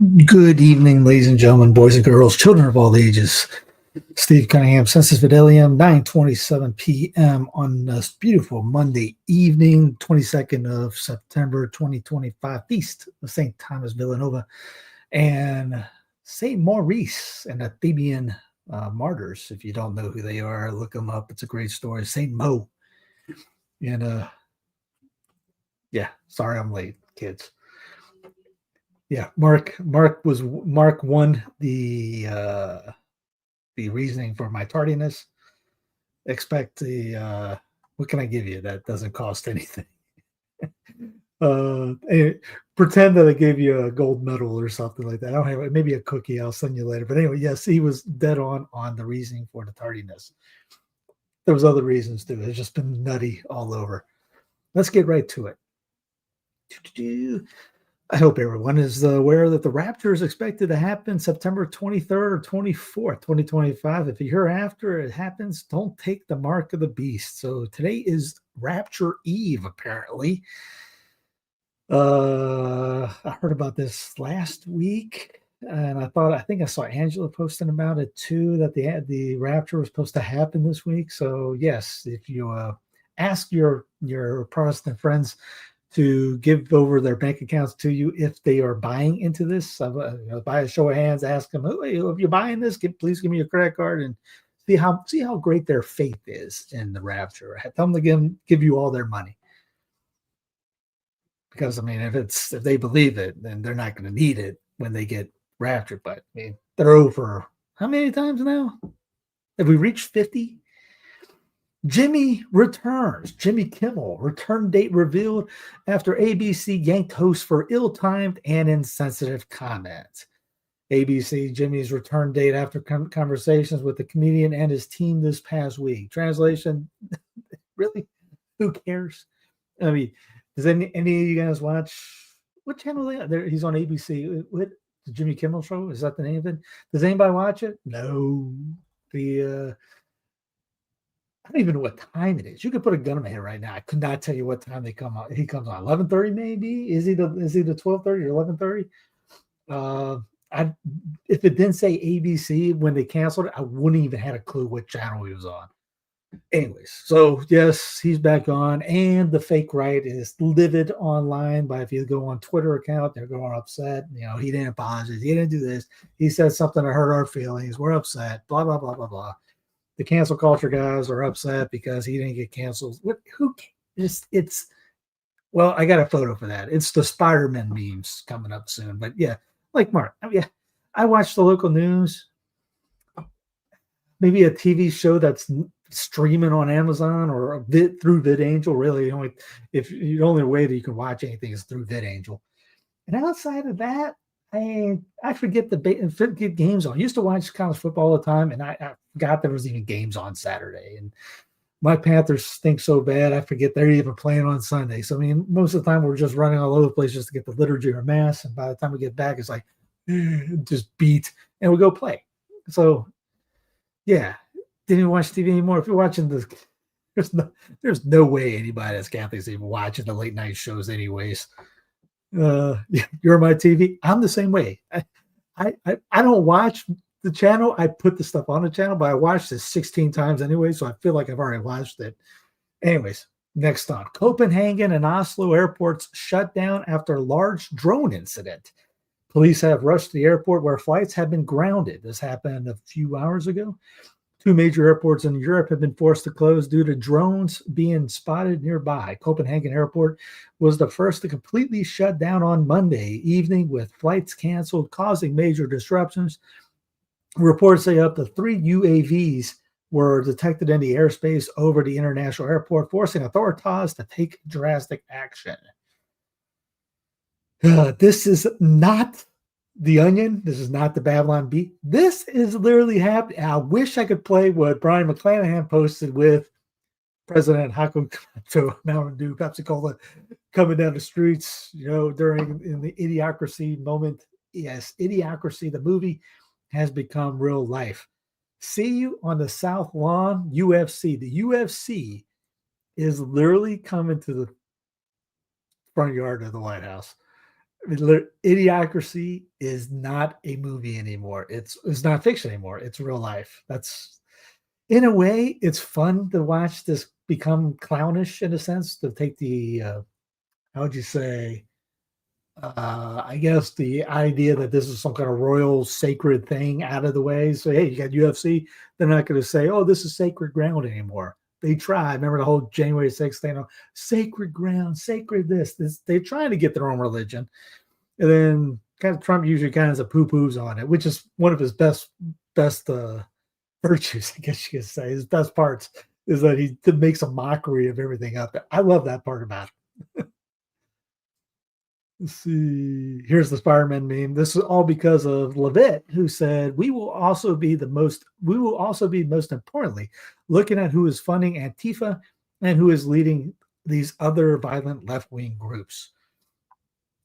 Good evening, ladies and gentlemen, boys and girls, children of all ages. Steve Cunningham, Sensus Fidelium, 9:27 p.m. on this beautiful Monday evening, 22nd of September, 2025, feast of St. Thomas Villanova and St. Maurice and the Theban Martyrs. If you don't know who they are, look them up. It's a great story. St. Mo. And yeah, sorry I'm late, kids. Yeah, Mark won the reasoning for my tardiness. Expect the what can I give you that doesn't cost anything? Pretend that I gave you a gold medal or something like that. I don't have maybe a cookie. I'll send you later. But anyway, yes, he was dead on the reasoning for the tardiness. There was other reasons too. It's just been nutty all over. Let's get right to it. I hope everyone is aware that the Rapture is expected to happen September 23rd or 24th, 2025. If you hear after it happens, don't take the mark of the beast. So today is Rapture Eve, apparently. I heard about this last week, and I think I saw Angela posting about it too, that the Rapture was supposed to happen this week. So yes, if you ask your Protestant friends to give over their bank accounts to you if they are buying into this. By a show of hands, ask them, hey, if you're buying this, please give me your credit card and see how great their faith is in the rapture. Tell them to give you all their money. Because, I mean, if they believe it, then they're not going to need it when they get raptured. But, I mean, they're over how many times now? Have we reached 50? Jimmy returns. Jimmy Kimmel, return date revealed after ABC yanked host for ill-timed and insensitive comments. ABC, Jimmy's return date after conversations with the comedian and his team this past week. Translation, really? Who cares? I mean, does any of you guys watch, what channel are they on? He's on ABC. What, the Jimmy Kimmel Show? Is that the name of it? Does anybody watch it? No. I don't even know what time it is. You could put a gun in my head right now. I could not tell you what time they come out. He comes on 11:30 maybe. Is he the 12:30 or 11:30? If it didn't say ABC when they canceled it, I wouldn't even had a clue what channel he was on. Anyways, so yes, he's back on, and the fake right is livid online. If you go on Twitter account, they're going upset. He didn't apologize. He didn't do this. He said something that hurt our feelings. We're upset. Blah blah blah blah blah. The cancel culture guys are upset because he didn't get canceled. Who? It's well, I got a photo for that. It's the Spider-Man memes coming up soon. But yeah, like Mark, I watch the local news. Maybe a TV show that's streaming on Amazon or through VidAngel. Really, the only way that you can watch anything is through VidAngel. And outside of that, I forget get games on. I used to watch college football all the time, and I forgot there was even games on Saturday. And my Panthers stink so bad, I forget they're even playing on Sunday. So, I mean, most of the time we're just running all over the place just to get the liturgy or mass. And by the time we get back, it's like, just beat, and we go play. So, yeah, didn't even watch TV anymore. If you're watching there's no way anybody that's Catholic is even watching the late night shows anyways. You're my TV. I'm the same way. I don't watch the channel. I put the stuff on the channel, but I watched it 16 times anyway, so I feel like I've already watched it. Anyways, next on. Copenhagen and Oslo airports shut down after large drone incident. Police have rushed to the airport where flights have been grounded. This happened a few hours ago. 2 major airports in Europe have been forced to close due to drones being spotted nearby. Copenhagen Airport was the first to completely shut down on Monday evening with flights canceled, causing major disruptions. Reports say up to 3 UAVs were detected in the airspace over the international airport, forcing authorities to take drastic action. This is not The Onion. This is not the Babylon Bee. This is literally happening. I wish I could play what Brian McClanahan posted with President Haku to Mountain Dew, Pepsi Cola, coming down the streets, during in the Idiocracy moment. Yes, Idiocracy, the movie, has become real life. See you on the South Lawn, UFC. The UFC is literally coming to the front yard of the White House. Idiocracy is not a movie anymore. It's not fiction anymore. It's real life. That's, in a way, it's fun to watch this become clownish in a sense, to take the how would you say, I guess the idea that this is some kind of royal sacred thing out of the way. So, hey, you got UFC. They're not going to say, oh, this is sacred ground anymore. They try. Remember the whole January 6th thing? Sacred ground, sacred this. They're trying to get their own religion. And then kind of Trump usually kind of poo-poos on it, which is one of his best virtues, I guess you could say. His best parts is that he makes a mockery of everything out there. I love that part about it. Let's see. Here's the Spider-Man meme. This is all because of Levitt, who said, we will also be most importantly looking at who is funding Antifa and who is leading these other violent left-wing groups.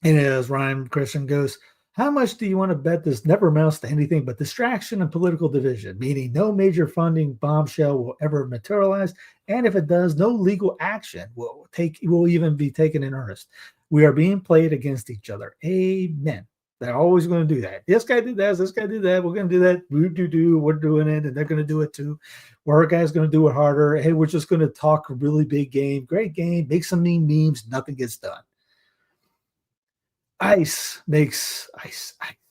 And as Ryan Christian goes, how much do you want to bet this never amounts to anything but distraction and political division, meaning no major funding bombshell will ever materialize, and if it does, no legal action will even be taken in earnest. We are being played against each other. Amen. They're always going to do that. This guy did that. This guy did that. We're going to do that. We're doing it, and they're going to do it too. Our guy's going to do it harder. Hey, we're just going to talk a really big game, great game, make some mean memes. Nothing gets done. Ice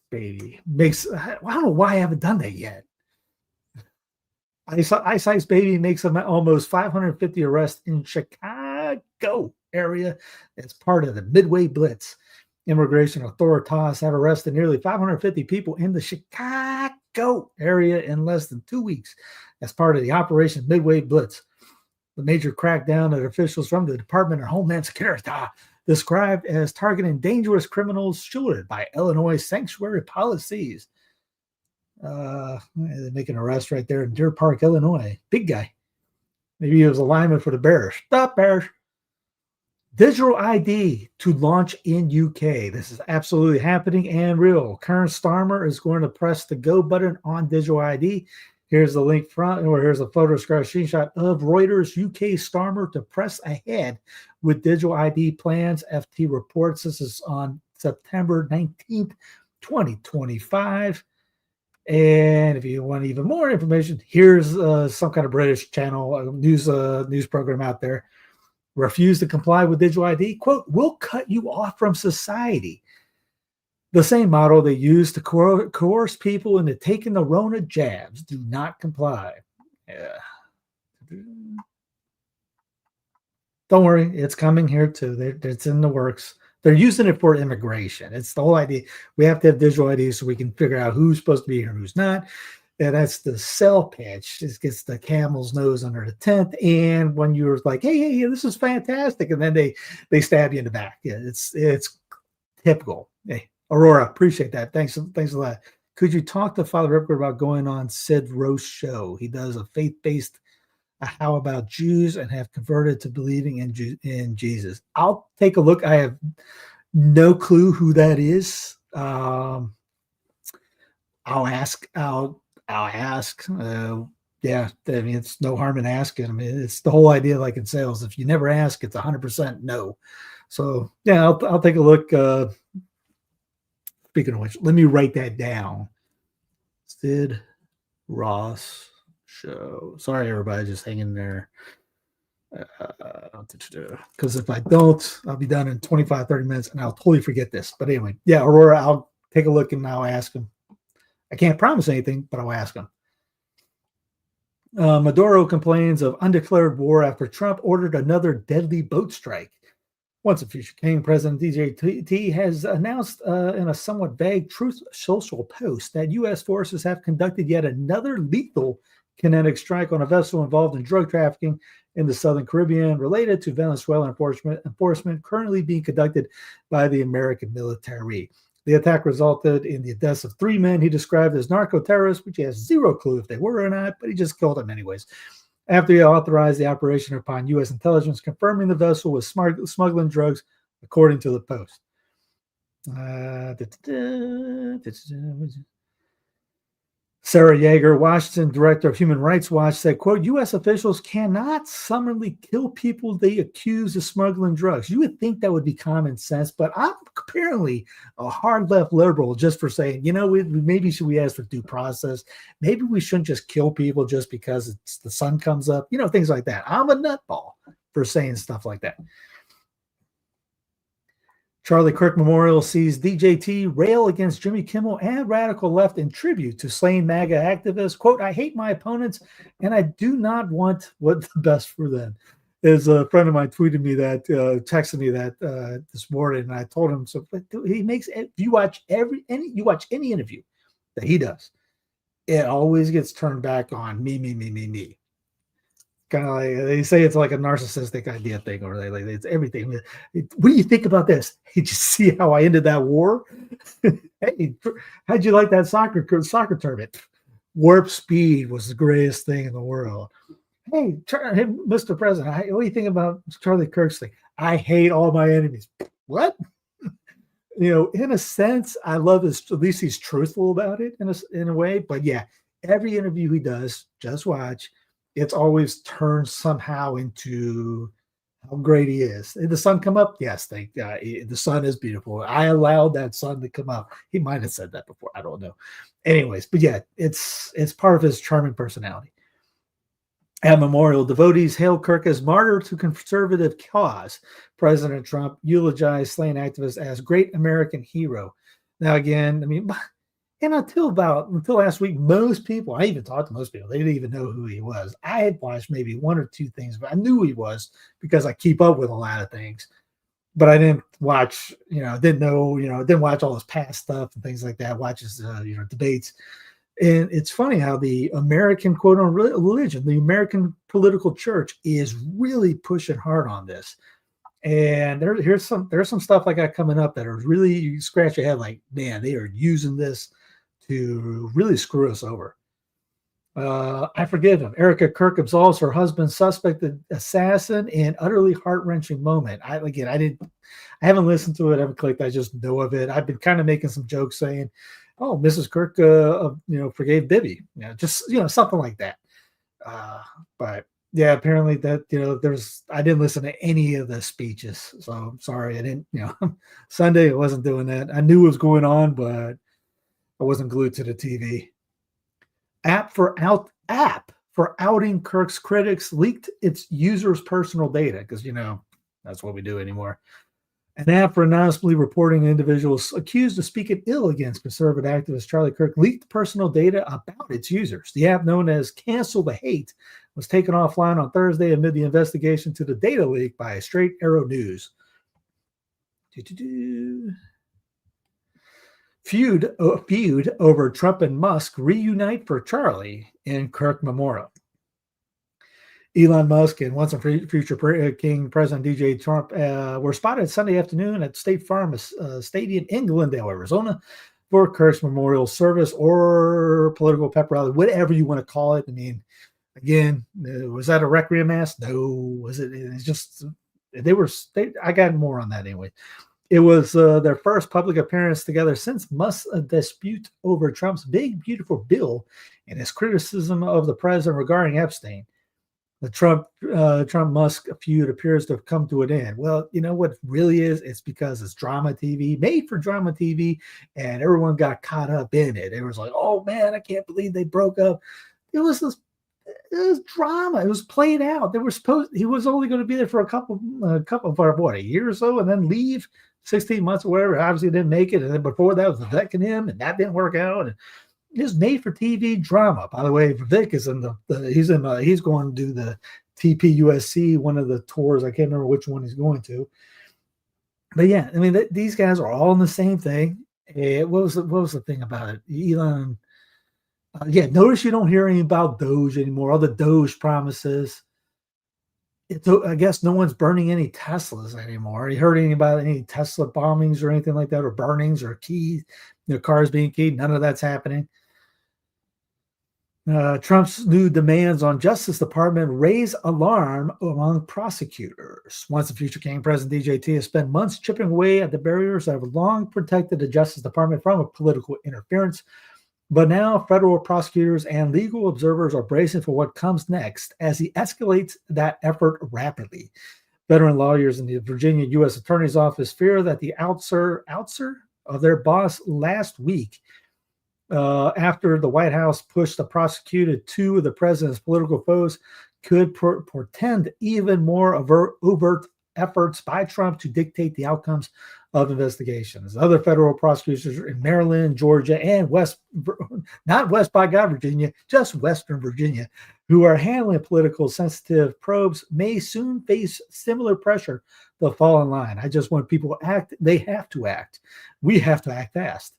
Baby makes. I don't know why I haven't done that yet. Ice Baby makes almost 550 arrests in Chicago area as part of the Midway Blitz. Immigration authorities have arrested nearly 550 people in the Chicago area in less than 2 weeks as part of the Operation Midway Blitz. The major crackdown that officials from the Department of Homeland Security described as targeting dangerous criminals shielded by Illinois sanctuary policies. They make an arrest right there in Deer Park, Illinois. Big guy. Maybe he was a lineman for the Bears. Stop, Bears. Digital ID to launch in UK. This is absolutely happening and real. Karen Starmer is going to press the go button on digital ID. Here's the link front, or here's a photograph screenshot of Reuters UK Starmer to press ahead with digital ID plans. FT reports this is on September 19th, 2025. And if you want even more information, here's some kind of British channel, news program out there. Refuse to comply with digital ID, quote, will cut you off from society. The same model they use to coerce people into taking the Rona jabs. Do not comply. Yeah. Don't worry, it's coming here too. It's in the works. They're using it for immigration. It's the whole idea. We have to have digital ID so we can figure out who's supposed to be here and who's not. And that's the sell pitch. It gets the camel's nose under the tent. And when you're like, hey, this is fantastic, and then they stab you in the back. Yeah, it's typical. Hey, Aurora, appreciate that. Thanks a lot. Could you talk to Father Ripperger about going on Sid Roth's show? He does a faith-based how about Jews and have converted to believing in Jesus. I'll take a look. I have no clue who that is. I'll ask. Yeah, I mean, it's no harm in asking. I mean, it's the whole idea, like in sales. If you never ask, it's 100% no. So yeah, I'll take a look. Speaking of which, let me write that down. Sid Roth show. Sorry, everybody, just hanging there. Because if I don't, I'll be done in 25-30 minutes, and I'll totally forget this. But anyway, yeah, Aurora, I'll take a look and I'll ask him. I can't promise anything, but I'll ask him. Maduro complains of undeclared war after Trump ordered another deadly boat strike. Once a future king, President DJT has announced in a somewhat vague Truth Social post that U.S. forces have conducted yet another lethal kinetic strike on a vessel involved in drug trafficking in the Southern Caribbean related to Venezuela enforcement currently being conducted by the American military. The attack resulted in the deaths of 3 men he described as narco-terrorists, which he has zero clue if they were or not, but he just killed them anyways. After he authorized the operation upon U.S. intelligence confirming the vessel was smuggling drugs, according to the Post. Sarah Yeager, Washington director of Human Rights Watch, said, quote, U.S. officials cannot summarily kill people they accuse of smuggling drugs. You would think that would be common sense, but I'm apparently a hard left liberal just for saying, maybe should we ask for due process? Maybe we shouldn't just kill people just because the sun comes up, things like that. I'm a nutball for saying stuff like that. Charlie Kirk Memorial sees DJT rail against Jimmy Kimmel and radical left in tribute to slain MAGA activists. Quote, I hate my opponents and I do not want what's the best for them. As a friend of mine tweeted me that, texted me that this morning, and I told him, so he makes, if you watch any interview that he does, it always gets turned back on me. Kind of like they say it's like a narcissistic idea thing, or it's everything. What do you think about this? Hey, did you see how I ended that war? Hey, how'd you like that soccer tournament? Warp speed was the greatest thing in the world. Hey, Mr. President, what do you think about Charlie Kirk's thing? I hate all my enemies. What? In a sense, I love this. At least he's truthful about it in a way. But yeah, every interview he does, just watch. It's always turned somehow into how great he is. Did the sun come up? Yes, the sun is beautiful. I allowed that sun to come up. He might have said that before. I don't know. Anyways, but yeah, it's part of his charming personality. At Memorial, devotees hail Kirk as martyr to conservative cause. President Trump eulogized slain activists as great American hero. Now, again, and until last week, most people, I even talked to most people, they didn't even know who he was. I had watched maybe one or two things, but I knew he was because I keep up with a lot of things. But I didn't watch, didn't watch all his past stuff and things like that, watch his, debates. And it's funny how the American quote on religion, the American political church is really pushing hard on this. And there's some stuff I got coming up that are really, you scratch your head like, man, they are using this to really screw us over. I forgive him. Erica Kirk absolves her husband's suspected assassin in utterly heart-wrenching moment. I haven't listened to it, I haven't clicked, I just know of it. I've been kind of making some jokes saying, oh, Mrs. Kirk, forgave Bibby, something like that. But yeah, apparently that, I didn't listen to any of the speeches. So I'm sorry. I didn't, Sunday I wasn't doing that. I knew what was going on, but I wasn't glued to the TV. App for outing Kirk's critics leaked its users' personal data. Because, that's what we do anymore. An app for anonymously reporting individuals accused of speaking ill against conservative activist Charlie Kirk leaked personal data about its users. The app, known as Cancel the Hate, was taken offline on Thursday amid the investigation to the data leak by Straight Arrow News. Feud over Trump and Musk reunite for Charlie in Kirk Memorial. Elon Musk and once a future King President DJ Trump were spotted Sunday afternoon at State Farm Stadium in Glendale, Arizona, for Kirk's memorial service or political pep rally, whatever you want to call it. Again, was that a requiem mass? No. Was it? It's just I got more on that anyway. It was their first public appearance together since Musk's dispute over Trump's big, beautiful bill and his criticism of the president regarding Epstein. The Trump-Musk feud appears to have come to an end. Well, you know what it really is? It's because it's drama TV, made for drama TV, and everyone got caught up in it. It was like, oh man, I can't believe they broke up. It was drama. It was played out. He was only going to be there for a year or so, and then leave 16 months or whatever. Obviously, didn't make it. And then before that was Vivek and him, and that didn't work out. And it's made for TV drama. By the way, Vivek is he's going to do the TPUSC, one of the tours. I can't remember which one he's going to. But yeah, these guys are all in the same thing. What was the thing about it? Elon. Notice you don't hear any about Doge anymore. All the Doge promises. I guess no one's burning any Teslas anymore. You heard anything about any Tesla bombings or anything like that, or burnings or keys, cars being keyed? None of that's happening. Trump's new demands on Justice Department raise alarm among prosecutors. Once the future King President DJT has spent months chipping away at the barriers that have long protected the Justice Department from political interference. But now federal prosecutors and legal observers are bracing for what comes next as he escalates that effort rapidly. Veteran lawyers in the Virginia U.S. Attorney's Office fear that the outser of their boss last week, after the White House pushed and prosecuted two of the president's political foes, could portend even more overt efforts by Trump to dictate the outcomes of investigations. Other federal prosecutors in Maryland, Georgia, and not West by God, Virginia, just Western Virginia, who are handling political sensitive probes may soon face similar pressure to fall in line. I just want people to act. They have to act. We have to act fast.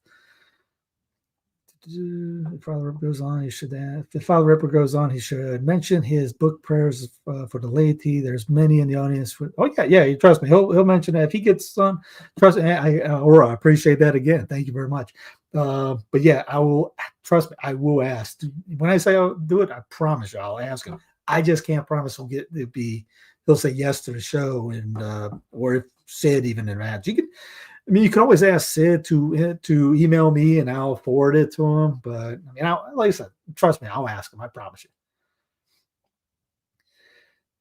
If Father Ripperger goes on, he should mention his book prayers for the laity. There's many in the audience. Yeah. Trust me, he'll mention that if he gets some. Trust me, I appreciate that again. Thank you very much. But yeah, I will. Trust me, I will ask. When I say I'll do it, I promise you, I'll ask him. I just can't promise he'll say yes to the show, and or if Sid even in advance. You can always ask Sid to email me and I'll forward it to him. But like I said, trust me, I'll ask him. I promise you.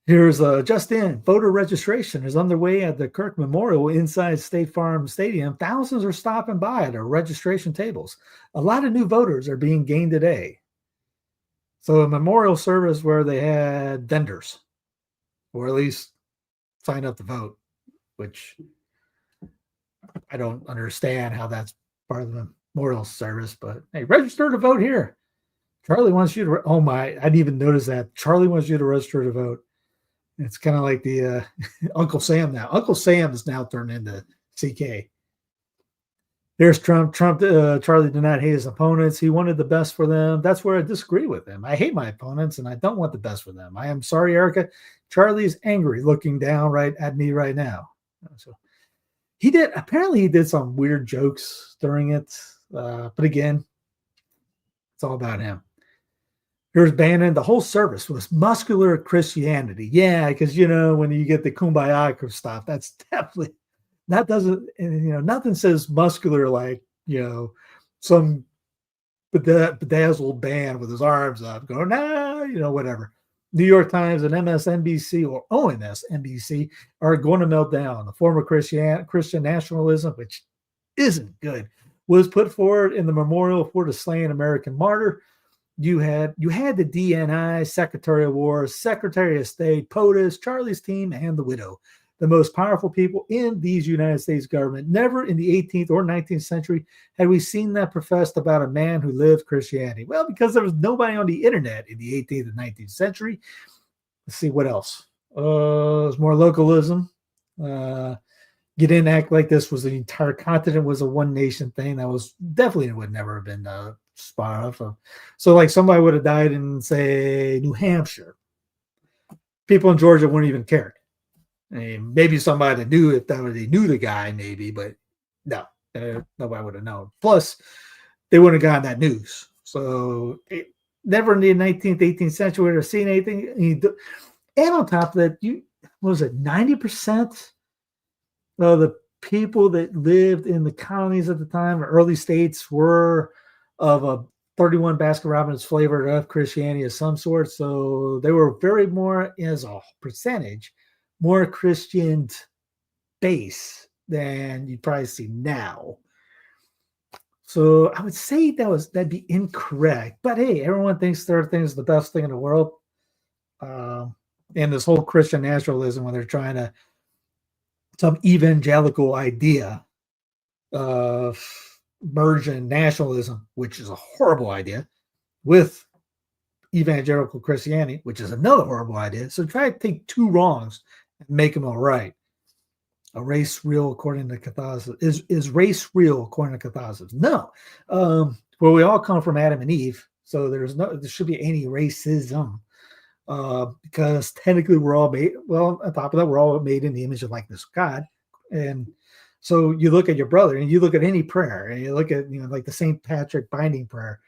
Here's just in. Voter registration is underway at the Kirk Memorial inside State Farm Stadium. Thousands are stopping by at our registration tables. A lot of new voters are being gained today. So a memorial service where they had vendors, or at least signed up to vote, which I don't understand how that's part of the memorial service, but hey, register to vote here. Charlie wants you to, I didn't even notice that. Charlie wants you to register to vote. It's kind of like the Uncle Sam now. Uncle Sam is now turned into CK. There's Trump. Charlie did not hate his opponents. He wanted the best for them. That's where I disagree with him. I hate my opponents, and I don't want the best for them. I am sorry, Erica. Charlie's angry looking down right at me right now. So he did some weird jokes during it. But again, it's all about him. Here's Bannon. The whole service was muscular Christianity. Yeah, because, when you get the kumbaya stuff, that's definitely, that doesn't, nothing says muscular like, some bedazzled band with his arms up going, whatever. New York Times and MSNBC or OMSNBC are going to melt down. The former Christian nationalism, which isn't good, was put forward in the memorial for the slain American martyr. You had the DNI, Secretary of War, Secretary of State, POTUS, Charlie's team, and the widow. The most powerful people in these United States government. Never in the 18th or 19th century had we seen that professed about a man who lived Christianity. Well, because there was nobody on the internet in the 18th and 19th century. Let's see what else. There's more localism. You didn't act like this was the entire continent was a one nation thing. That was definitely would never have been spot off. So like somebody would have died in, say, New Hampshire. People in Georgia wouldn't even care. Maybe somebody knew if they knew the guy, maybe, but no, nobody would have known. Plus, they wouldn't have gotten that news. So never in the 19th, 18th century would have seen anything. And on top of that, 90% of the people that lived in the colonies at the time, early states, were of a 31 Baskin-Robbins flavor of Christianity of some sort. So they were very more, as a percentage, more Christian base than you'd probably see now. So I would say that'd be incorrect. But hey, everyone thinks third thing is the best thing in the world. And this whole Christian nationalism, when they're trying to some evangelical idea of merging nationalism, which is a horrible idea, with evangelical Christianity, which is another horrible idea. So try to take two wrongs and make them all right. A race real according to Catholicism? Is race real according to Catholicism? No. Well, we all come from Adam and Eve, so there should be any racism. Because technically we're all made, well, on top of that, we're all made in the image and likeness of God. And so you look at your brother and you look at any prayer and you look at, like the St. Patrick binding prayer.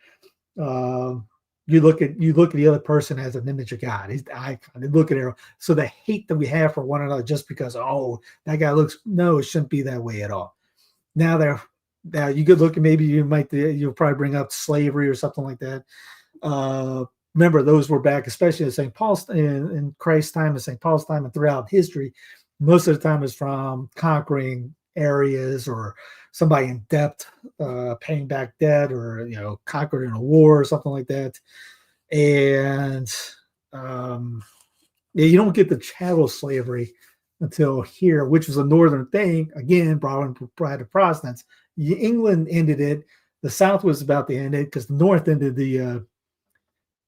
You look at the other person as an image of God. He's the icon. You look at it. So the hate that we have for one another just because, that guy looks, no, it shouldn't be that way at all. Now you could look at, maybe you'll probably bring up slavery or something like that. Remember, those were back, especially in St. Paul's, in Christ's time and St. Paul's time and throughout history. Most of the time it's from conquering areas or somebody in debt, paying back debt, or conquered in a war or something like that. And yeah, you don't get the chattel slavery until here, which was a northern thing. Again, brought in by the Protestants. England ended it. The South was about to end it because the North ended the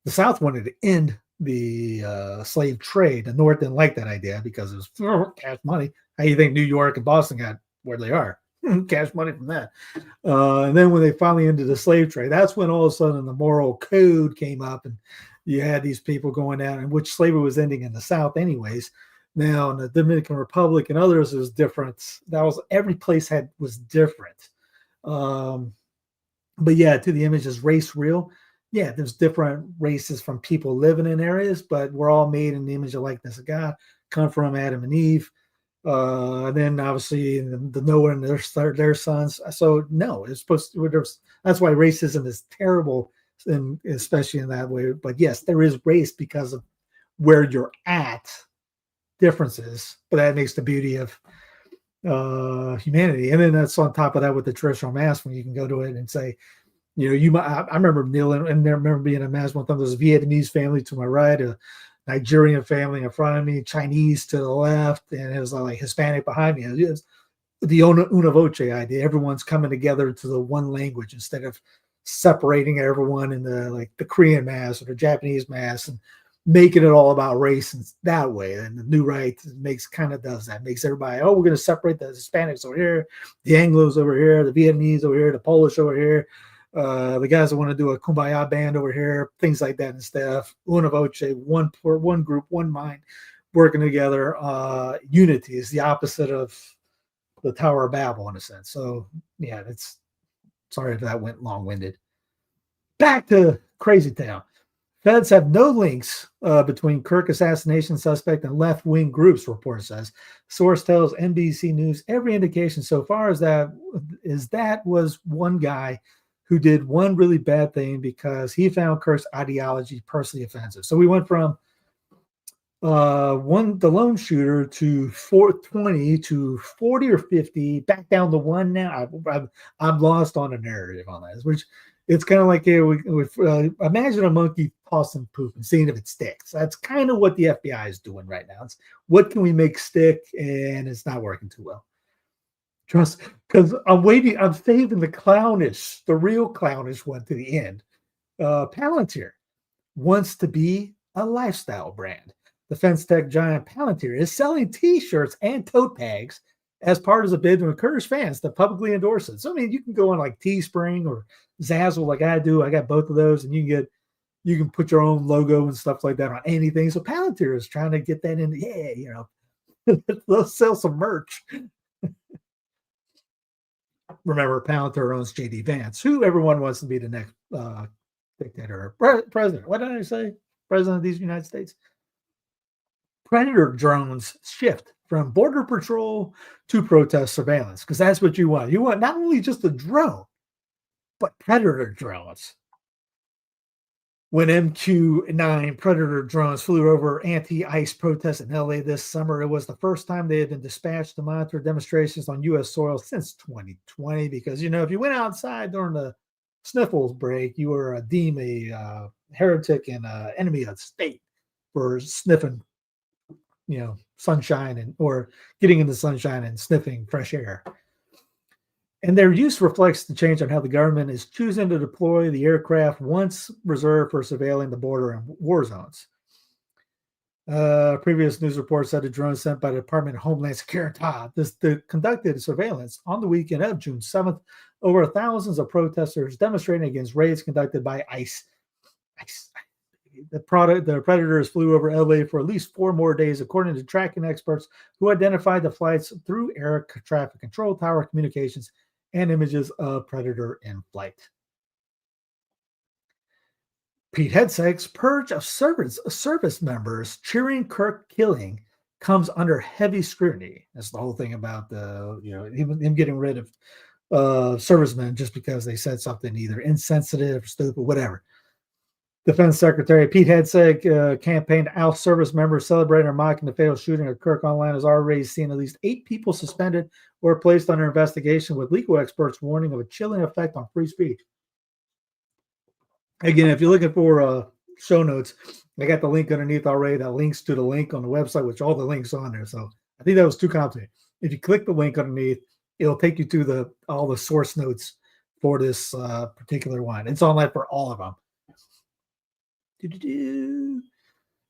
South wanted to end the slave trade. The North didn't like that idea because it was cash money. How do you think New York and Boston got where they are? Cash money from that. And then when they finally ended the slave trade, that's when all of a sudden the moral code came up, and you had these people going down, and which slavery was ending in the South anyways. Now in the Dominican Republic and others, it was different. That was every place was different. But yeah, to the image, is race real? Yeah, there's different races from people living in areas, but we're all made in the image and likeness of God, come from Adam and Eve. And then obviously the Noah and their sons. So no, it's supposed to. That's why racism is terrible, and especially in that way. But yes, there is race because of where you're at, differences. But that makes the beauty of humanity. And then that's on top of that with the traditional mass, when you can go to it and say, I remember kneeling, and I remember being a mass one time. There's a Vietnamese family to my right, a Nigerian family in front of me, Chinese to the left, and it was like Hispanic behind me. It was the una voce idea. Everyone's coming together to the one language instead of separating everyone in the Korean mass or the Japanese mass and making it all about race and that way. And the New Right does that. Makes everybody, we're going to separate the Hispanics over here, the Anglos over here, the Vietnamese over here, the Polish over here. The guys that want to do a kumbaya band over here, things like that and stuff. Una voce, one group, one mind, working together. Unity is the opposite of the Tower of Babel in a sense. So yeah, sorry if that went long-winded. Back to Crazy Town. Feds have no links between Kirk assassination suspect and left-wing groups, report says. Source tells NBC News every indication so far is that was one guy who did one really bad thing because he found Kirk's ideology personally offensive. So we went from the lone shooter to 420 to 40 or 50, back down to one now. I'm lost on a narrative on that, which it's kind of like imagine a monkey tossing poop and seeing if it sticks. That's kind of what the FBI is doing right now. It's what can we make stick, and it's not working too well. Trust, because I'm saving the real clownish one to the end. Palantir wants to be a lifestyle brand. The fence tech giant Palantir is selling T-shirts and tote bags as part of a bid to encourage fans to publicly endorse it. So I mean, you can go on like Teespring or Zazzle like I do. I got both of those, and you can put your own logo and stuff like that on anything. So Palantir is trying to get that in. Yeah, they'll sell some merch. Remember, Palantir owns J.D. Vance, who everyone wants to be the next dictator or president. What did I say? President of these United States. Predator drones shift from border patrol to protest surveillance, because that's what you want. You want not only just a drone, but predator drones. When MQ-9 Predator drones flew over anti-ICE protests in LA this summer, it was the first time they had been dispatched to monitor demonstrations on U.S. soil since 2020. Because, if you went outside during the sniffles break, you were deemed a heretic and enemy of the state for sniffing, sunshine or getting in the sunshine and sniffing fresh air. And their use reflects the change on how the government is choosing to deploy the aircraft once reserved for surveilling the border and war zones. Previous news reports said a drone sent by the Department of Homeland Security conducted surveillance on the weekend of June 7th over thousands of protesters demonstrating against raids conducted by ICE. The Predators flew over LA for at least 4 more days, according to tracking experts who identified the flights through air traffic control tower communications and images of Predator in flight. Pete Hegseth's purge of service members cheering Kirk killing comes under heavy scrutiny. That's the whole thing about him getting rid of servicemen just because they said something either insensitive, stupid, whatever. Defense Secretary Pete Hegseth campaigned to oust service members celebrating or mocking the fatal shooting of Kirk online has already seen at least 8 people suspended or placed under investigation, with legal experts warning of a chilling effect on free speech. Again, if you're looking for show notes, I got the link underneath already that links to the link on the website, which all the links on there. So I think that was too complicated. If you click the link underneath, it'll take you to all the source notes for this particular one. It's online for all of them.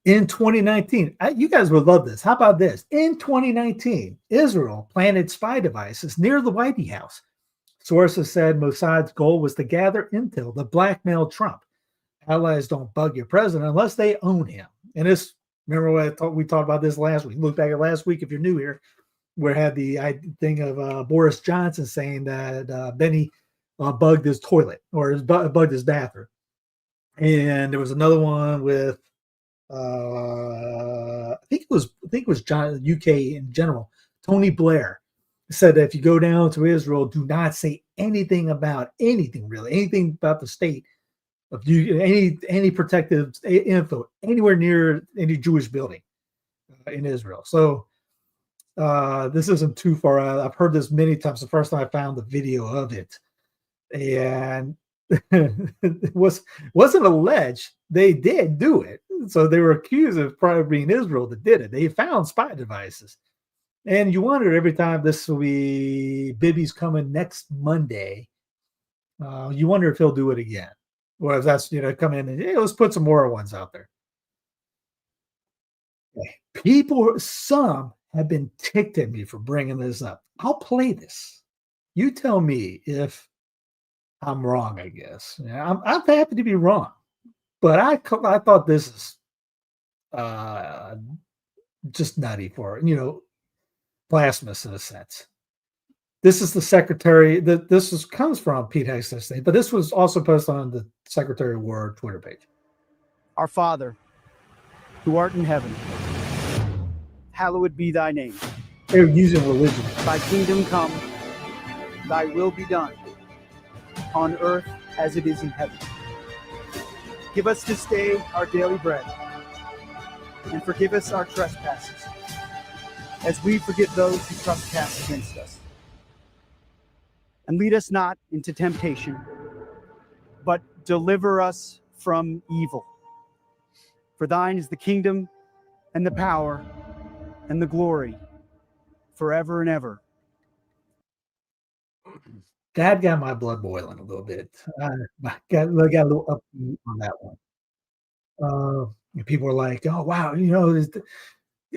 In 2019, you guys would love this. How about this? In 2019, Israel planted spy devices near the White House. Sources said Mossad's goal was to gather intel to blackmail Trump. Allies don't bug your president unless they own him. And this, remember what we talked about this last week. Look back at last week if you're new here. We had the thing of Boris Johnson saying that Benny bugged his toilet or bugged his bathroom. And there was another one with I think it was John UK in general. Tony Blair said that if you go down to Israel, do not say anything about anything really, anything about the state of any protective info anywhere near any Jewish building in Israel. So this isn't too far out. I've heard this many times. The first time I found the video of it, and it wasn't alleged. They did do it. So they were accused of probably being Israel that did it. They found spy devices. And you wonder every time this will be Bibi's coming next Monday, you wonder if he'll do it again. Or if that's, come in and, hey, let's put some more ones out there. People, some have been ticked at me for bringing this up. I'll play this. You tell me if I'm wrong, I guess. I'm happy to be wrong. But I thought this is just nutty for, blasphemous in a sense. This is the secretary that comes from Pete Hegseth, but this was also posted on the Secretary of War Twitter page. Our Father, who art in heaven, hallowed be thy name. They're using religion. Thy kingdom come, thy will be done, on earth as it is in heaven. Give us this day our daily bread, and forgive us our trespasses, as we forgive those who trespass against us. And lead us not into temptation, but deliver us from evil. For thine is the kingdom, and the power, and the glory, forever and ever. That got my blood boiling a little bit. Got a little upbeat on that one. People are like, "Oh wow,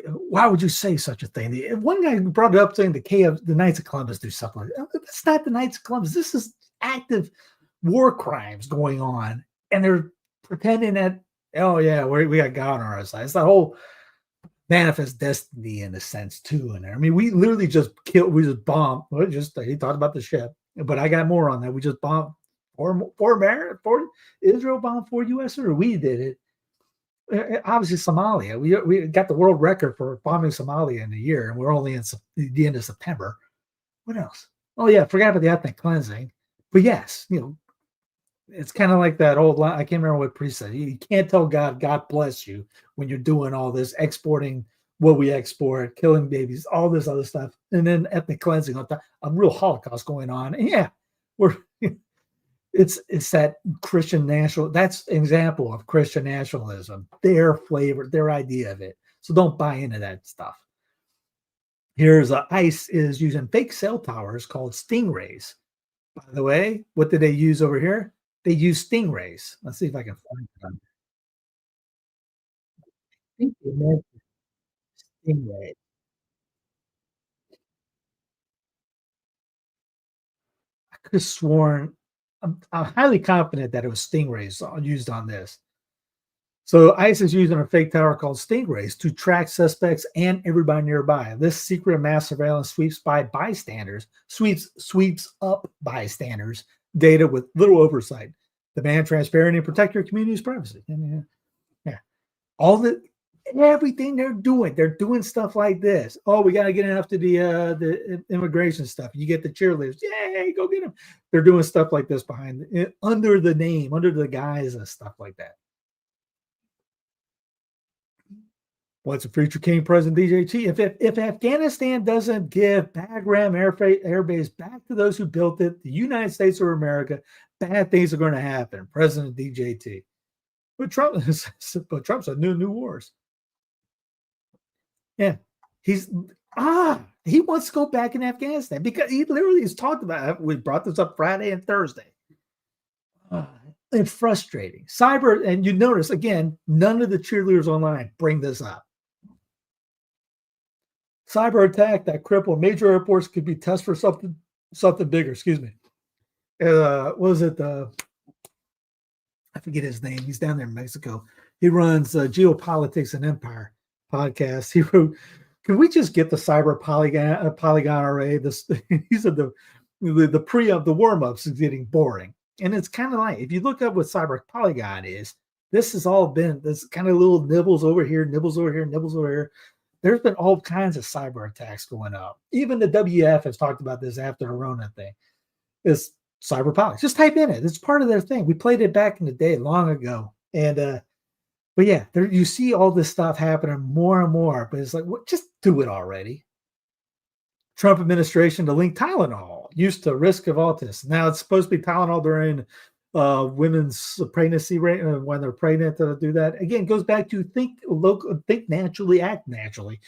why would you say such a thing?" One guy brought it up saying the Knights of Columbus do something like that. That's not the Knights of Columbus. This is active war crimes going on, and they're pretending that, oh yeah, we got God on our side. It's that whole manifest destiny in a sense too in there. I mean, we literally just bombed. He talked about the ship, but I got more on that. We just bombed four Israel bombed 4 U.S. or we did it. Obviously Somalia. We got the world record for bombing Somalia in a year, and we're only in the end of September. What else? Oh yeah, forgot about the ethnic cleansing. But yes, it's kind of like that old line. I can't remember what priest said. You can't tell God bless you when you're doing all this, exporting what we export, killing babies, all this other stuff, and then ethnic cleansing on top, a real Holocaust going on. And yeah, it's that Christian national. That's an example of Christian nationalism. Their flavor, their idea of it. So don't buy into that stuff. Here's ICE is using fake cell towers called Stingrays. By the way, what did they use over here? They use Stingrays. Let's see if I can find them. I think they meant Stingray. I could have sworn. I'm highly confident that it was Stingrays used on this. So ICE is using a fake tower called Stingrays to track suspects and everybody nearby. This secret mass surveillance sweeps up bystanders data with little oversight. Demand transparency and protect your community's privacy. Yeah. Everything they're doing stuff like this. Oh, we got to get enough to the immigration stuff. You get the cheerleaders. Yay, go get them. They're doing stuff like this under the name, under the guise of stuff like that. What's a future king president DJT? If Afghanistan doesn't give Bagram Air Base back to those who built it, the United States of America, bad things are going to happen. President DJT. But Trump said new wars. Yeah. He wants to go back in Afghanistan because he literally has talked about it. We brought this up Friday and Thursday. It's frustrating. Cyber, and you notice again, none of the cheerleaders online bring this up. Cyber attack that crippled major airports could be test for something bigger. Excuse me. What was it? I forget his name. He's down there in Mexico. He runs Geopolitics and Empire podcast. He wrote, "Can we just get the cyber polygon array?" He said the pre-up, the warm-ups is getting boring, and it's kind of like if you look up what cyber polygon is. This has all been this kind of little nibbles over here, nibbles over here, nibbles over here. There's been all kinds of cyber attacks going up. Even the WF has talked about this after the Rona thing. It's cyber poly. Just type in it. It's part of their thing. We played it back in the day, long ago. And but yeah, you see all this stuff happening more and more. But it's like, just do it already. Trump administration to link Tylenol used to risk of autism. Now it's supposed to be Tylenol during women's pregnancy rate when they're pregnant to do that. Again, goes back to think naturally, act naturally.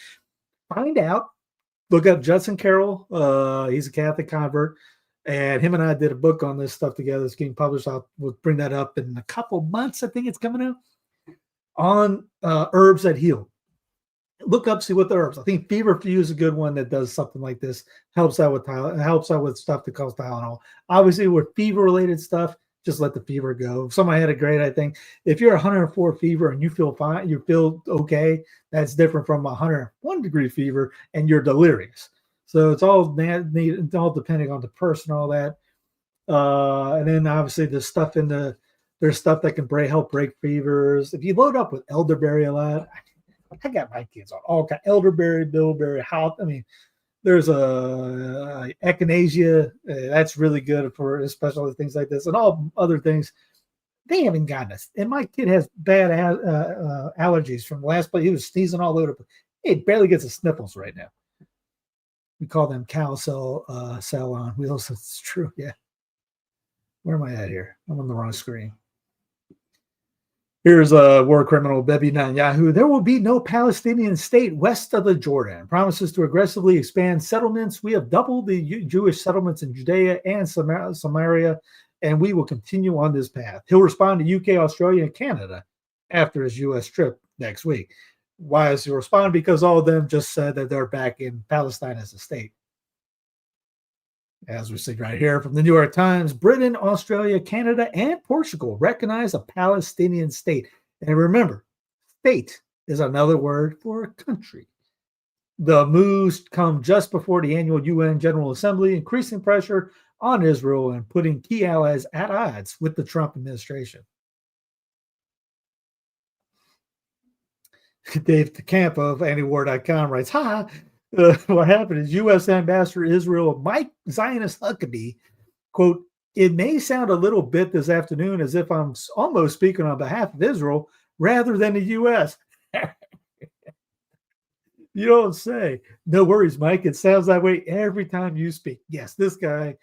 Find out. Look up Judson Carroll. He's a Catholic convert, and him and I did a book on this stuff together. It's getting published. We'll bring that up in a couple months. I think it's coming out on herbs that heal. Look up, see what the herbs. I think feverfew is a good one that does something like this. Helps out with stuff that causes Tylenol. Obviously, with fever-related stuff, just let the fever go. Somebody had a great, I think, if you're 104 fever and you feel fine, you feel okay, that's different from 101 degree fever and you're delirious. So it's all depending on the person, all that. And then obviously there's stuff that can help break fevers. If you load up with elderberry a lot, I got my kids on all kinds, elderberry, bilberry, there's a echinacea that's really good for especially things like this and all other things. They haven't gotten us. And my kid has bad allergies from the last place. He was sneezing all over. He barely gets the sniffles right now. We call them cow cell on wheels. It's true. Yeah. Where am I at here? I'm on the wrong screen. Here's a war criminal, Bibi Netanyahu. There will be no Palestinian state west of the Jordan. Promises to aggressively expand settlements. We have doubled the Jewish settlements in Judea and Samaria, and we will continue on this path. He'll respond to UK, Australia, and Canada after his U.S. trip next week. Why does he respond? Because all of them just said that they're back in Palestine as a state. As we see right here from the New York Times, Britain, Australia, Canada, and Portugal recognize a Palestinian state. And remember, state is another word for a country. The moves come just before the annual UN General Assembly, increasing pressure on Israel and putting key allies at odds with the Trump administration. Dave DeCamp of antiwar.com writes, what happened is U.S. Ambassador Israel Mike Zionist Huckabee, quote, "It may sound a little bit this afternoon as if I'm almost speaking on behalf of Israel rather than the U.S. You don't say. No worries, Mike. It sounds that way every time you speak. Yes, this guy,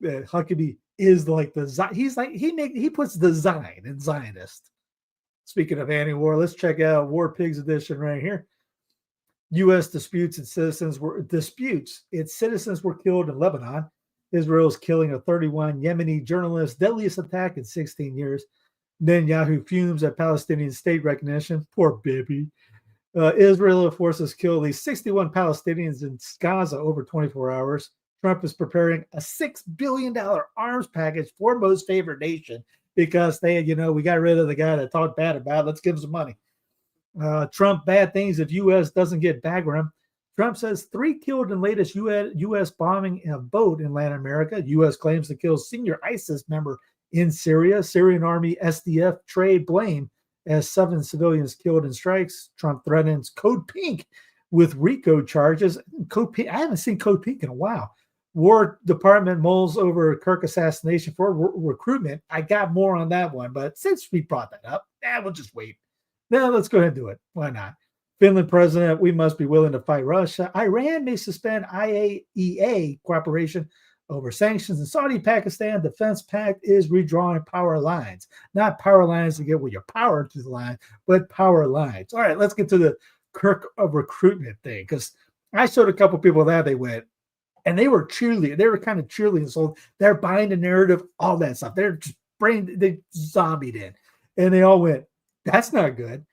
Huckabee, is like he puts the Zion in Zionist. Speaking of anti-war, let's check out War Pigs edition right here. U.S. disputes its citizens were killed in Lebanon. Israel's killing of 31 Yemeni journalists, deadliest attack in 16 years. Netanyahu fumes at Palestinian state recognition. Poor baby. Israeli forces kill at least 61 Palestinians in Gaza over 24 hours. Trump is preparing a $6 billion arms package for most favored nation because we got rid of the guy that talked bad about it. Let's give him some money. Trump, bad things if U.S. doesn't get Bagram. Trump says 3 killed in latest U.S. bombing a boat in Latin America. U.S. claims to kill senior ISIS member in Syria. Syrian army SDF trade blame as 7 civilians killed in strikes. Trump threatens Code Pink with RICO charges. Code Pink, I haven't seen Code Pink in a while. War Department mulls over Kirk assassination for recruitment. I got more on that one, but since we brought that up, we'll just wait. Now let's go ahead and do it. Why not? Finland president, we must be willing to fight Russia. Iran may suspend IAEA cooperation over sanctions. In Saudi, Pakistan, defense pact is redrawing power lines. Not power lines to get with your power to the line, but power lines. All right, let's get to the Kirk of recruitment thing, because I showed a couple people that they went, and they were cheerleading. They were kind of cheerleading. So they're buying the narrative, all that stuff. They're just they zombied in. And they all went, that's not good.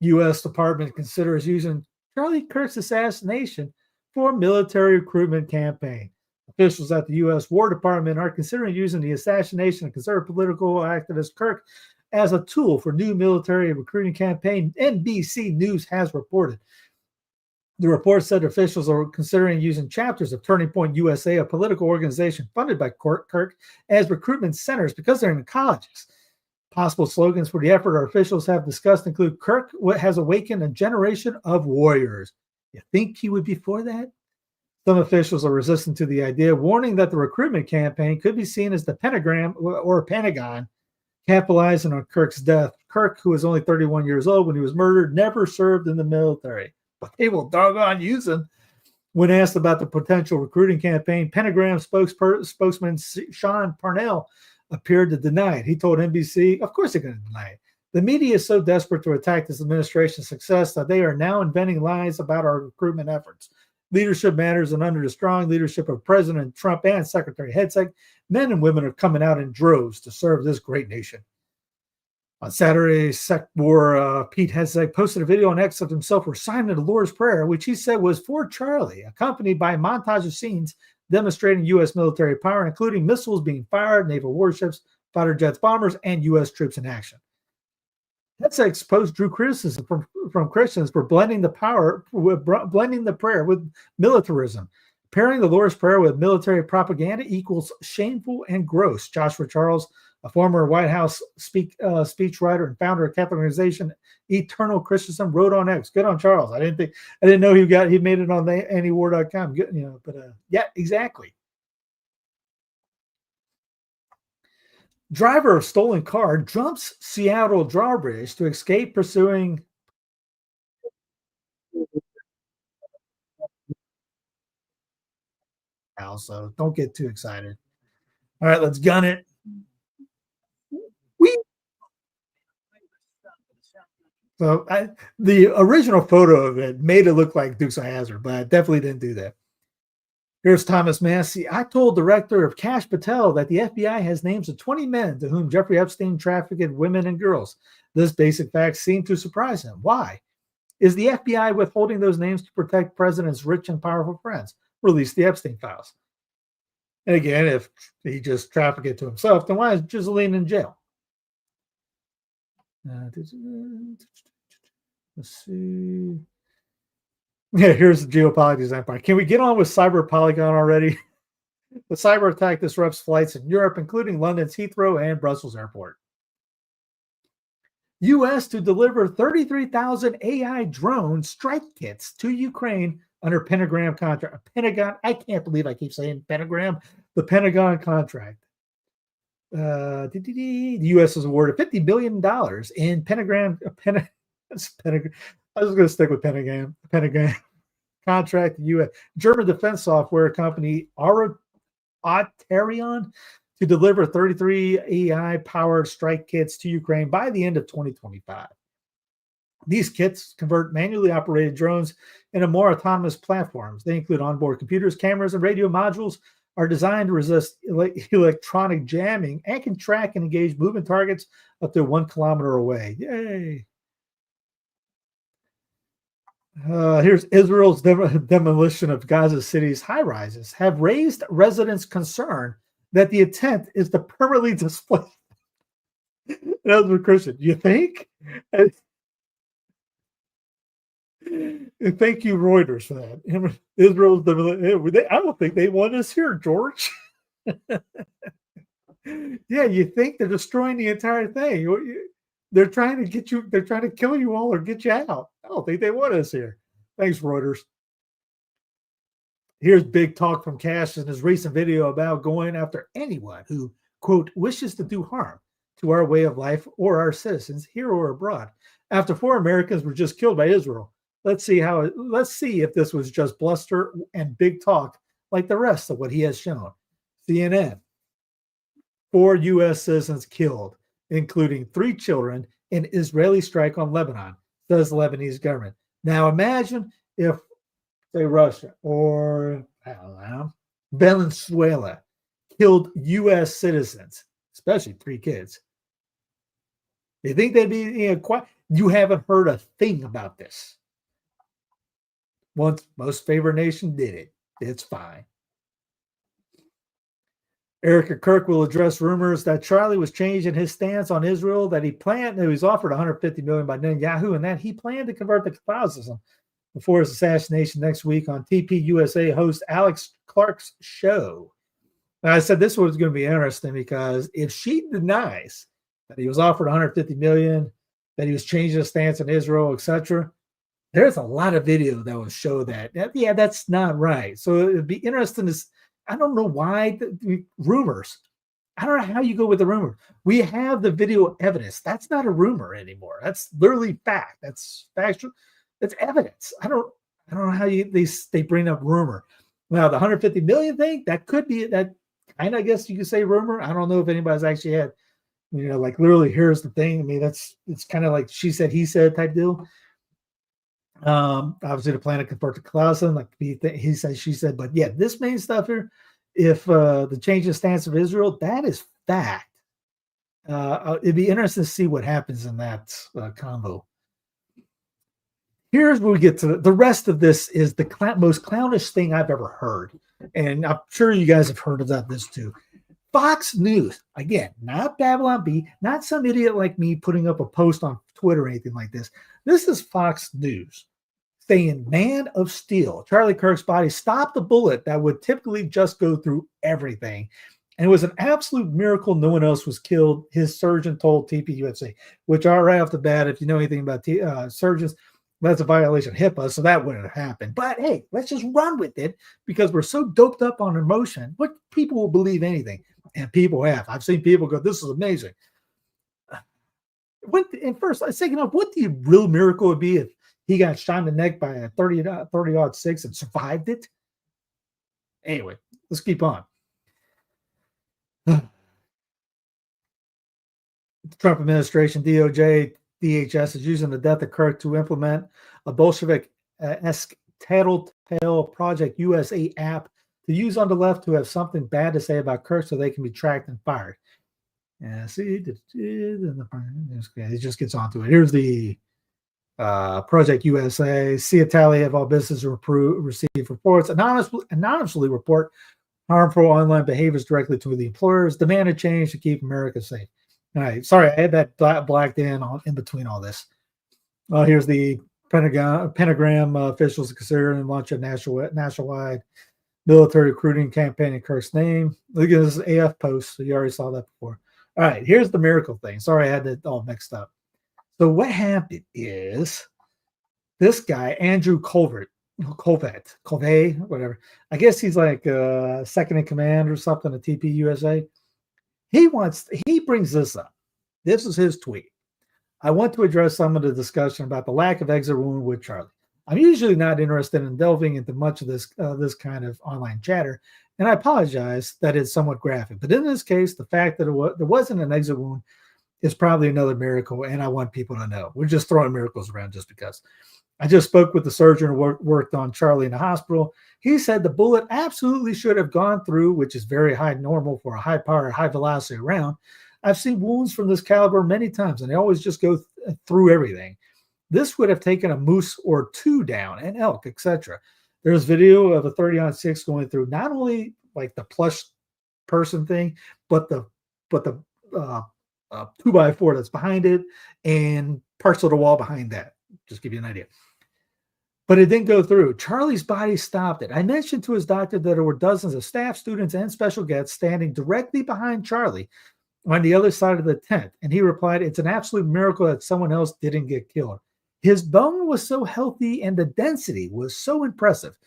U.S. Department considers using Charlie Kirk's assassination for military recruitment campaign. Officials at the U.S. War Department are considering using the assassination of conservative political activist Kirk as a tool for new military recruiting campaign, NBC News has reported. The report said officials are considering using chapters of Turning Point USA, a political organization funded by Kirk, as recruitment centers because they're in colleges. Possible slogans for the effort our officials have discussed include Kirk has awakened a generation of warriors. You think he would be for that? Some officials are resistant to the idea, warning that the recruitment campaign could be seen as the pentagram or Pentagon capitalizing on Kirk's death. Kirk, who was only 31 years old when he was murdered, never served in the military, but they will doggone use him. When asked about the potential recruiting campaign, Pentagram spokesman Sean Parnell appeared to deny it. He told NBC, of course they're going to deny it. The media is so desperate to attack this administration's success that they are now inventing lies about our recruitment efforts. Leadership matters, and under the strong leadership of President Trump and Secretary Hegseth, men and women are coming out in droves to serve this great nation. On Saturday, Sept Pete Hegseth posted a video on X of himself reciting the Lord's Prayer, which he said was for Charlie, accompanied by a montage of scenes demonstrating U.S. military power, including missiles being fired, naval warships, fighter jets, bombers, and U.S. troops in action. Hegseth's post drew criticism from Christians for blending the prayer with militarism. Pairing the Lord's Prayer with military propaganda equals shameful and gross. Joshua Charles, a former White House speechwriter and founder of Catholic organization Eternal Christianism, wrote on X. Good on Charles. I didn't know he made it on antiwar.com. Good, but yeah, exactly. Driver of stolen car jumps Seattle drawbridge to escape pursuing. So don't get too excited. All right, let's gun it. So the original photo of it made it look like Dukes of Hazzard, but I definitely didn't do that. Here's Thomas Massey. I told Director of Kash Patel that the FBI has names of 20 men to whom Jeffrey Epstein trafficked women and girls. This basic fact seemed to surprise him. Why? Is the FBI withholding those names to protect president's rich and powerful friends? Release the Epstein files. And again, if he just trafficked it to himself, then why is Ghislaine in jail? Let's see. Yeah, here's the geopolitics empire. Can we get on with Cyber Polygon already? The cyber attack disrupts flights in Europe, including London's Heathrow and Brussels Airport. U.S. to deliver 33,000 AI drone strike kits to Ukraine under Pentagon contract. Pentagon, I can't believe I keep saying Pentagram. The Pentagon contract. The U.S. was awarded $50 billion in Pentagram. I was going to stick with Pentagram contract. The U.S. German defense software company Auterion to deliver 33 AI-powered strike kits to Ukraine by the end of 2025. These kits convert manually operated drones into more autonomous platforms. They include onboard computers, cameras, and radio modules, are designed to resist electronic jamming and can track and engage moving targets up to 1 kilometer away. Yay! Here's Israel's demolition of Gaza City's high-rises have raised residents' concern that the intent is to permanently displace. That was a Christian. You think? And thank you, Reuters, for that. Israel's demolition. I don't think they want us here, George. Yeah, you think they're destroying the entire thing. They're trying to get you, they're trying to kill you all or get you out. I don't think they want us here. Thanks, Reuters. Here's big talk from Cash in his recent video about going after anyone who, quote, wishes to do harm to our way of life or our citizens here or abroad. After 4 Americans were just killed by Israel. Let's see if this was just bluster and big talk like the rest of what he has shown. CNN, 4 U.S. citizens killed, including 3 children in Israeli strike on Lebanon, says the Lebanese government. Now imagine if, say, Russia or, I don't know, Venezuela killed U.S. citizens, especially 3 kids. You think they'd be quiet? You haven't heard a thing about this. Once most favored nation did it, it's fine. Eric Kirk will address rumors that Charlie was changing his stance on Israel, that he was offered $150 million by Netanyahu, and that he planned to convert to Catholicism before his assassination next week on TPUSA host Alex Clark's show. Now, I said this was going to be interesting because if she denies that he was offered $150 million, that he was changing his stance on Israel, etc., there's a lot of video that will show that. Yeah, that's not right. So it'd be interesting to. I don't know why rumors. I don't know how you go with the rumor. We have the video evidence. That's not a rumor anymore. That's literally fact. That's factual. That's evidence. I don't know how they bring up rumor. Now the 150 million thing, that could be that kind of, I guess you could say rumor. I don't know if anybody's actually had, like literally here's the thing. I mean, it's kind of like she said, he said type deal. Obviously the plan to convert to Catholicism, like he said, she said, but yeah, this main stuff here, if the change in stance of Israel, that is fact. It'd be interesting to see what happens in that combo. Here's where we get to the rest of this is the most clownish thing I've ever heard. And I'm sure you guys have heard about this too. Fox News, again, not Babylon B, not some idiot like me putting up a post on Twitter or anything like this. This is Fox News saying, man of steel, Charlie Kirk's body stopped a bullet that would typically just go through everything. And it was an absolute miracle no one else was killed, his surgeon told TPUSA, which are right off the bat, if you know anything about surgeons, that's a violation of HIPAA, so that wouldn't have happened. But hey, let's just run with it because we're so doped up on emotion. What people will believe anything, and people have. I've seen people go, "This is amazing." And first, I was thinking of what the real miracle would be if he got shot in the neck by a 30-06 and survived it. Anyway, let's keep on. The Trump administration, DOJ, DHS is using the death of Kirk to implement a Bolshevik-esque tattletale Project USA app to use on the left who have something bad to say about Kirk so they can be tracked and fired. Yeah, see, it just gets onto it. Here's the Project USA. See a tally of all businesses receive reports. Anonymously report harmful online behaviors directly to the employers. Demand a change to keep America safe. All right, sorry, I had that blacked in between all this. Here's the pentagram officials considering launch a nationwide military recruiting campaign in Kirk's name. Look at this AF post. So you already saw that before. All right, here's the miracle thing. Sorry, I had it all mixed up. So what happened is this guy, Andrew Colvett, whatever. I guess he's like second in command or something at TPUSA. He brings this up. This is his tweet. I want to address some of the discussion about the lack of exit wound with Charlie. I'm usually not interested in delving into much of this kind of online chatter, and I apologize that it's somewhat graphic. But in this case, the fact that there wasn't an exit wound is probably another miracle, and I want people to know. We're just throwing miracles around just because. I just spoke with the surgeon who worked on Charlie in the hospital. He said the bullet absolutely should have gone through, which is very high normal for a high power, high velocity round. I've seen wounds from this caliber many times, and they always just go through everything. This would have taken a moose or 2 down, an elk, etc. There's video of a 30-06 going through not only like the plush person thing, but the 2x4 that's behind it and parts of the wall behind that. Just give you an idea. But it didn't go through. Charlie's body stopped it. I mentioned to his doctor that there were dozens of staff, students, and special guests standing directly behind Charlie on the other side of the tent. And he replied, it's an absolute miracle that someone else didn't get killed. His bone was so healthy and the density was so impressive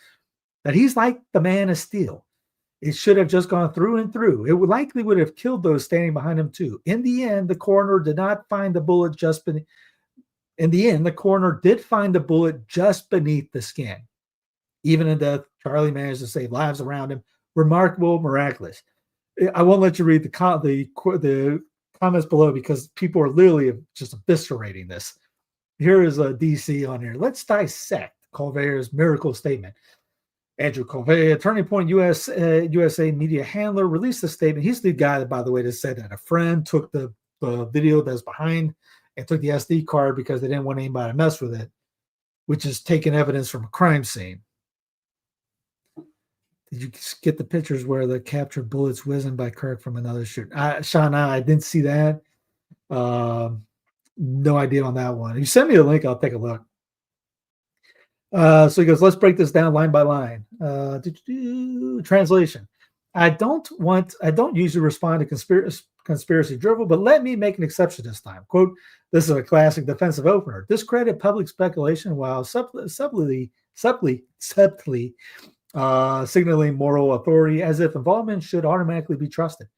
that he's like the man of steel. It should have just gone through and through. It likely would have killed those standing behind him too. In the end, the coroner did not find the bullet just beneath. In the end, the coroner did find the bullet just beneath the skin. Even in death, Charlie managed to save lives around him. Remarkable, miraculous. I won't let you read the comments below because people are literally just eviscerating this. Here is a DC on here. Let's dissect Colvert's miracle statement. Andrew Colvert, Turning Point USA media handler, released a statement. He's the guy that, by the way, that said that a friend took the video that's behind and took the SD card because they didn't want anybody to mess with it, which is taking evidence from a crime scene. Did you get the pictures where the captured bullets whizzing by Kirk from another shoot? Sean, I didn't see that. No idea on that one. If you send me a link, I'll take a look. So he goes, let's break this down line by line. Translation. I don't usually respond to conspiracy drivel, but let me make an exception this time. Quote, this is a classic defensive opener. Discredit public speculation while subtly signaling moral authority as if involvement should automatically be trusted.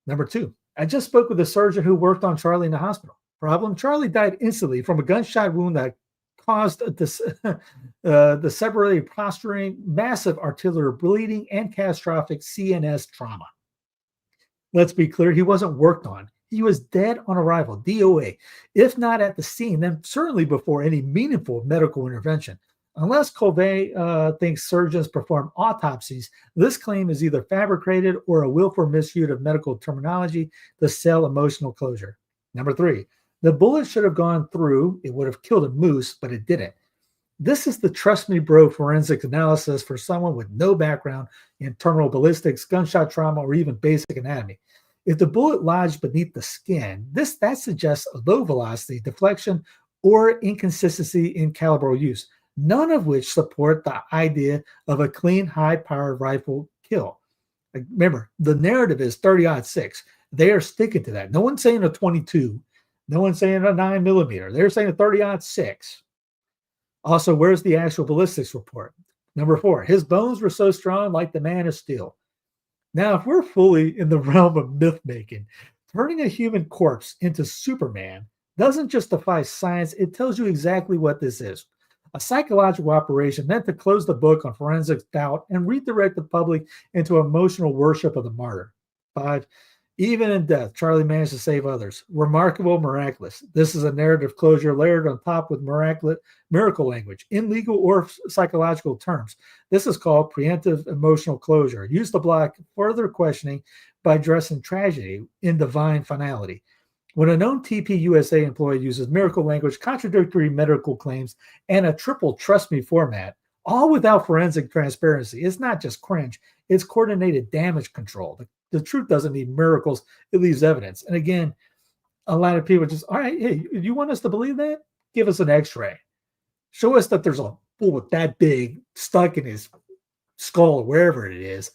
Number 2, I just spoke with a surgeon who worked on Charlie in the hospital. Problem, Charlie died instantly from a gunshot wound that caused the separated posturing, massive arterial bleeding, and catastrophic CNS trauma. Let's be clear, he wasn't worked on. He was dead on arrival, DOA. If not at the scene, then certainly before any meaningful medical intervention. Unless Colvert thinks surgeons perform autopsies, this claim is either fabricated or a willful misuse of medical terminology to sell emotional closure. Number 3, the bullet should have gone through. It would have killed a moose, but it didn't. This is the trust me bro forensic analysis for someone with no background in terminal ballistics, gunshot trauma, or even basic anatomy. If the bullet lodged beneath the skin, that suggests a low velocity deflection or inconsistency in calibral use, none of which support the idea of a clean, high-powered rifle kill. Remember, the narrative is 30-06. They are sticking to that. No one's saying a 22. No one's saying a 9mm. They're saying a 30-06. Also, where's the actual ballistics report? Number 4, his bones were so strong like the man of steel. Now, if we're fully in the realm of myth-making, turning a human corpse into Superman doesn't just defy science, it tells you exactly what this is. A psychological operation meant to close the book on forensic doubt and redirect the public into emotional worship of the martyr. 5, even in death, Charlie managed to save others. Remarkable, miraculous. This is a narrative closure layered on top with miracle language in legal or psychological terms. This is called preemptive emotional closure, used to block further questioning by dressing tragedy in divine finality. When a known TP USA employee uses miracle language, contradictory medical claims, and a triple trust me format, all without forensic transparency, it's not just cringe, it's coordinated damage control. The truth doesn't need miracles, it leaves evidence. And again, a lot of people just, all right, hey, you want us to believe that? Give us an x-ray. Show us that there's a bullet that big stuck in his skull or wherever it is.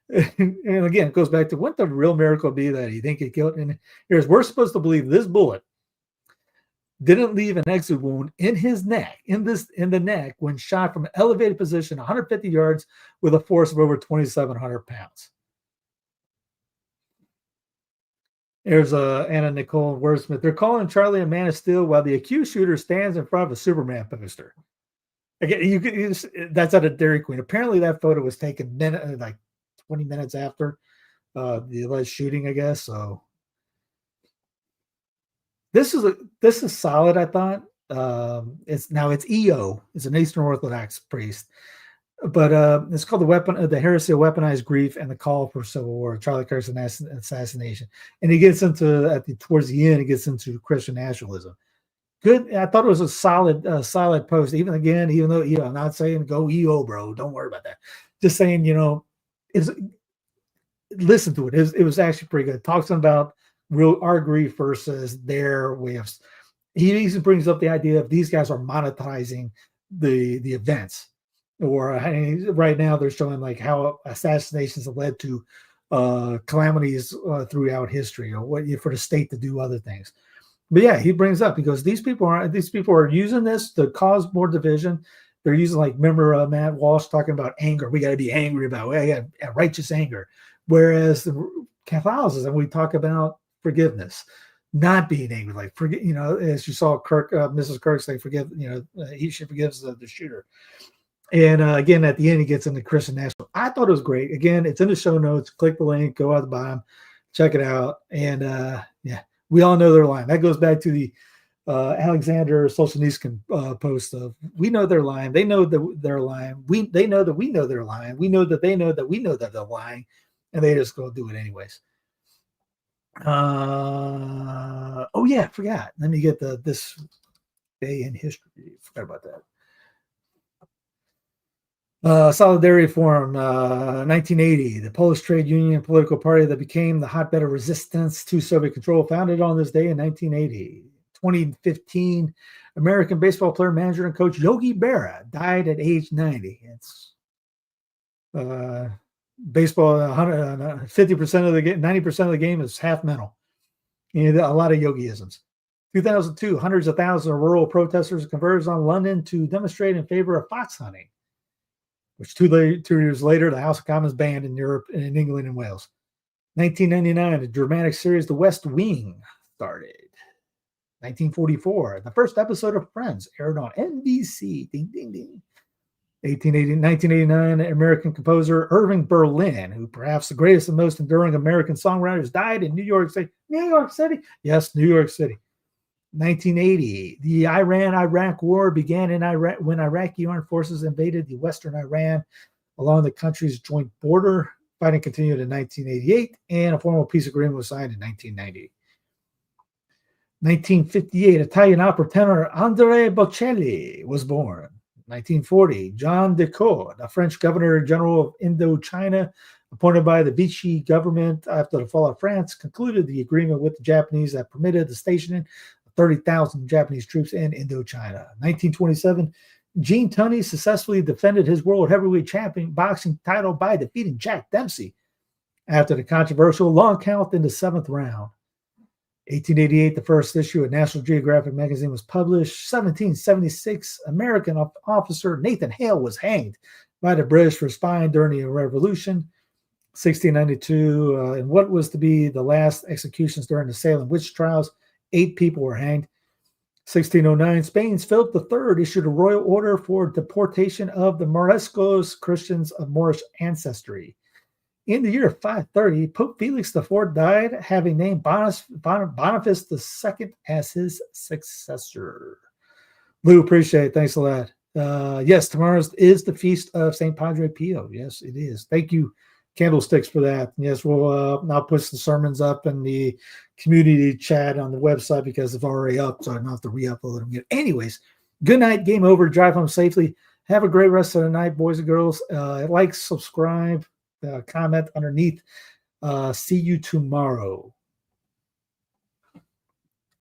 And again, it goes back to what the real miracle be that he didn't get killed. And here's, we're supposed to believe this bullet didn't leave an exit wound in his neck, in the neck, when shot from an elevated position 150 yards with a force of over 2,700 pounds. There's Anna Nicole Wordsmith. They're calling Charlie a man of steel while the accused shooter stands in front of a Superman poster. Again, that's at a Dairy Queen. Apparently, that photo was taken like 20 minutes after the alleged shooting, I guess. So this is solid, I thought. It's EO. It's an Eastern Orthodox priest. But it's called the heresy of weaponized grief and the call for civil war, Charlie Kirk's assassination. And he gets into, towards the end, he gets into Christian nationalism. Good. I thought it was a solid post. Even though, I'm not saying go EO, bro. Don't worry about that. Just saying, listen to it. It was actually pretty good. It talks about our grief versus their way of. He even brings up the idea of these guys are monetizing the events. Or right now they're showing like how assassinations have led to calamities throughout history, or what for the state to do other things. But yeah, he brings up, he goes, these people are using this to cause more division. They're using, like, remember Matt Walsh talking about anger. We got to be angry about righteous anger. Whereas the Catholicism, we talk about forgiveness. not being angry, like forget, as you saw Kirk, Mrs. Kirk say, forgive, she forgives the shooter. And again, at the end, he gets into Christian national. I thought it was great. Again, it's in the show notes. Click the link, go out the bottom, check it out. And yeah, we all know their line. That goes back to the Alexander Solzhenitsyn post of, we know they're lying. They know that they're lying. They know that we know they're lying. We know that they know that we know that they're lying. And they just go do it anyways. Oh yeah, I forgot. Let me get this day in history. Forgot about that. Solidarity Forum, 1980, the Polish trade union political party that became the hotbed of resistance to Soviet control, founded on this day in 1980. 2015, American baseball player, manager, and coach Yogi Berra died at age 90. It's baseball, 50% of the game, 90% of the game is half mental. A lot of yogiisms. 2002, hundreds of thousands of rural protesters converged on London to demonstrate in favor of fox hunting, which 2 years later, the House of Commons banned in Europe and in England and Wales. 1999, the dramatic series The West Wing started. 1944, the first episode of Friends aired on NBC. Ding, ding, ding. 1989, American composer Irving Berlin, who perhaps the greatest and most enduring American songwriters, died in New York City. New York City? Yes, New York City. 1980, the Iran-Iraq War began in Iraq when Iraqi armed forces invaded the western Iran along the country's joint border. Fighting continued in 1988, and a formal peace agreement was signed in 1990. 1958, Italian opera tenor Andrea Bocelli was born. 1940, John de Caux, the French Governor General of Indochina, appointed by the Vichy government after the fall of France, concluded the agreement with the Japanese that permitted the stationing of 30,000 Japanese troops in Indochina. 1927, Gene Tunney successfully defended his world heavyweight champion boxing title by defeating Jack Dempsey after the controversial long count in the 7th round. 1888, the first issue of National Geographic magazine was published. 1776, American officer Nathan Hale was hanged by the British for spying during the Revolution. 1692, in what was to be the last executions during the Salem witch trials, 8 people were hanged. 1609, Spain's Philip III issued a royal order for deportation of the Moriscos, Christians of Moorish ancestry. In the year 530, Pope Felix IV died, having named Boniface II as his successor. Lou, appreciate it. Thanks a lot. Yes, tomorrow is the feast of St. Padre Pio. Yes, it is. Thank you, Candlesticks, for that. Yes, I'll put the sermons up in the community chat on the website because it's already up, so I don't have to re-upload them again. Anyways, good night. Game over. Drive home safely. Have a great rest of the night, boys and girls. Like, subscribe. Comment underneath. See you tomorrow.